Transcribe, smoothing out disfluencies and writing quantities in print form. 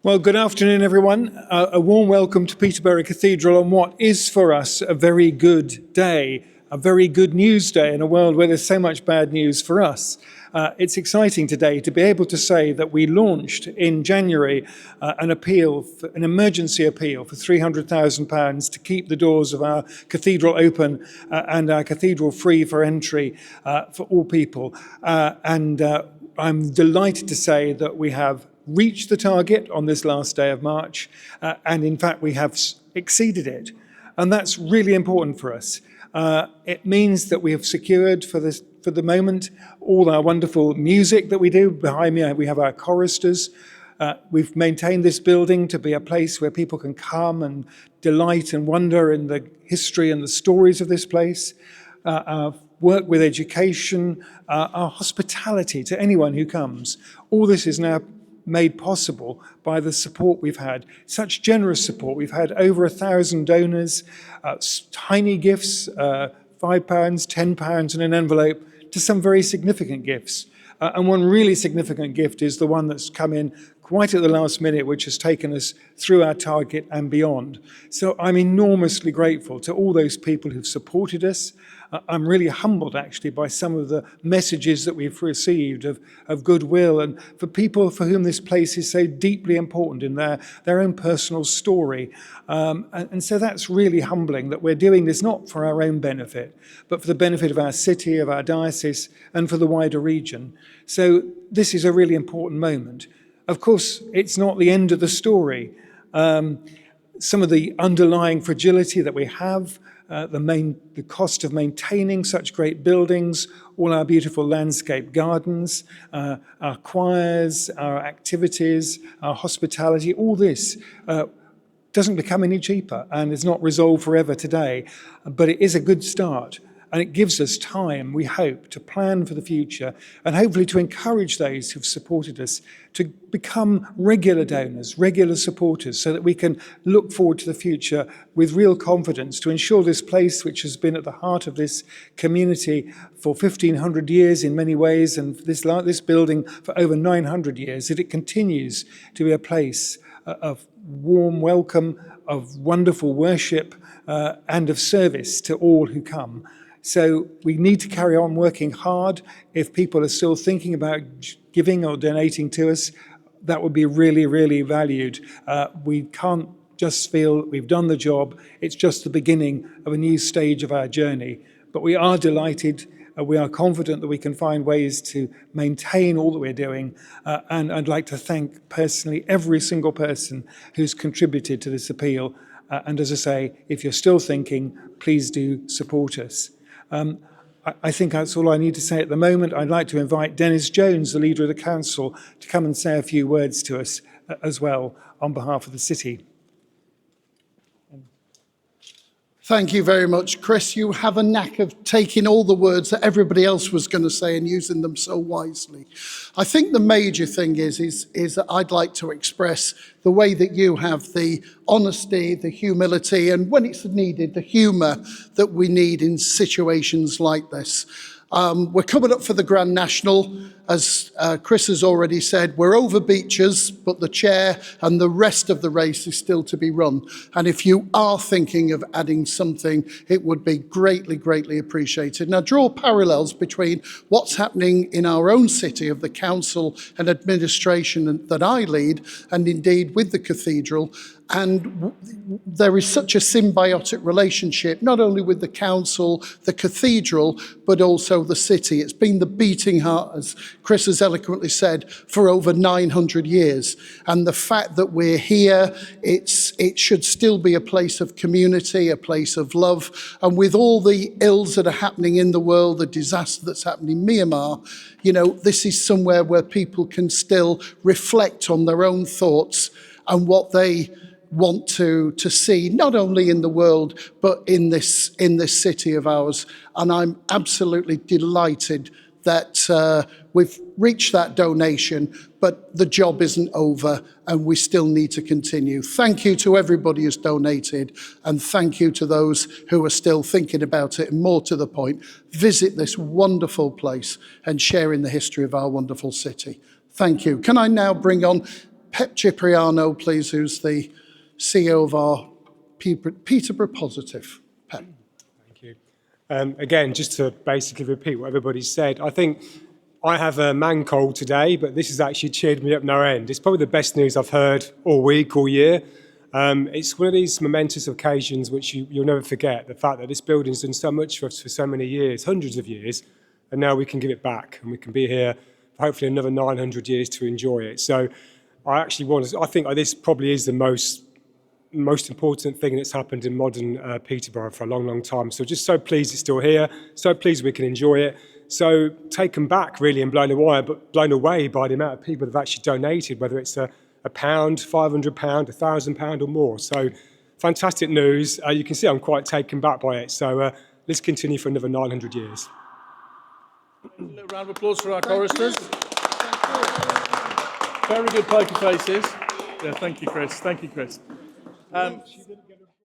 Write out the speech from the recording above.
Well, good afternoon, everyone. A warm welcome to Peterborough Cathedral on what is for us a very good day, a very good news day in a world where there's so much bad news for us. It's exciting today to be able to say that we launched in January an emergency appeal for £300,000 to keep the doors of our cathedral open and our cathedral free for entry for all people. I'm delighted to say that we have reached the target on this last day of March, and in fact we have exceeded it. And that's really important for us. It means that we have secured for the moment all our wonderful music that we do. Behind me we have our choristers. We've maintained this building to be a place where people can come and delight and wonder in the history and the stories of this place. Our work with education, our hospitality to anyone who comes. All this is now made possible by the support we've had, such generous support. We've had over 1,000 donors, tiny gifts, £5, £10 in an envelope, to some very significant gifts. And one really significant gift is the one that's come in quite at the last minute, which has taken us through our target and beyond. So I'm enormously grateful to all those people who've supported us. I'm really humbled, actually, by some of the messages that we've received of goodwill, and for people for whom this place is so deeply important in their own personal story. And so that's really humbling that we're doing this not for our own benefit, but for the benefit of our city, of our diocese, and for the wider region. So this is a really important moment. Of course, it's not the end of the story. Some of the underlying fragility that we have, the cost of maintaining such great buildings, all our beautiful landscape gardens, our choirs, our activities, our hospitality, all this doesn't become any cheaper and is not resolved forever today. But it is a good start. And it gives us time, we hope, to plan for the future and hopefully to encourage those who've supported us to become regular donors, regular supporters, so that we can look forward to the future with real confidence to ensure this place, which has been at the heart of this community for 1,500 years in many ways, and this building for over 900 years, that it continues to be a place of warm welcome, of wonderful worship, and of service to all who come. So we need to carry on working hard. If people are still thinking about giving or donating to us, that would be really, really valued. We can't just feel we've done the job. It's just the beginning of a new stage of our journey. But we are delighted. We are confident that we can find ways to maintain all that we're doing. And I'd like to thank personally every single person who's contributed to this appeal. And as I say, if you're still thinking, please do support us. I think that's all I need to say at the moment. I'd like to invite Dennis Jones, the leader of the council, to come and say a few words to us as well on behalf of the city. Thank you very much, Chris. You have a knack of taking all the words that everybody else was going to say and using them so wisely. I think the major thing is that I'd like to express the way that you have the honesty, the humility, and when it's needed, the humour that we need in situations like this. We're coming up for the Grand National. As Chris has already said, we're over beaches, but the chair and the rest of the race is still to be run. And if you are thinking of adding something, it would be greatly, greatly appreciated. Now, draw parallels between what's happening in our own city of the council and administration that I lead, and indeed with the cathedral. And there is such a symbiotic relationship, not only with the council, the cathedral, but also the city. It's been the beating heart, as Chris has eloquently said, for over 900 years. And the fact that we're here, it should still be a place of community, a place of love. And with all the ills that are happening in the world, the disaster that's happening in Myanmar, you know, this is somewhere where people can still reflect on their own thoughts and what they want to see, not only in the world, but in this city of ours. And I'm absolutely delighted that we've reached that donation, but the job isn't over and we still need to continue. Thank you to everybody who's donated, and thank you to those who are still thinking about it, and more to the point, visit this wonderful place and share in the history of our wonderful city. Thank you. Can I now bring on Pep Cipriano, please, who's the CEO of our Peterborough Positive. Pep. Thank you. Again, just to basically repeat what everybody said, I think I have a man cold today, but this has actually cheered me up no end. It's probably the best news I've heard all week, all year. It's one of these momentous occasions which you'll never forget, the fact that this building's done so much for us for so many years, hundreds of years, and now we can give it back and we can be here for hopefully another 900 years to enjoy it. So I think this probably is the most important thing that's happened in modern Peterborough for a long, long time. So just so pleased it's still here, so pleased we can enjoy it, so taken back really and blown away by the amount of people that have actually donated, whether it's £1, £500, £1,000 or more. So fantastic news. You can see I'm quite taken back by it. So let's continue for another 900 years. A little round of applause for our choristers. Very good poker faces. Yeah, thank you, Chris. Thank you, Chris.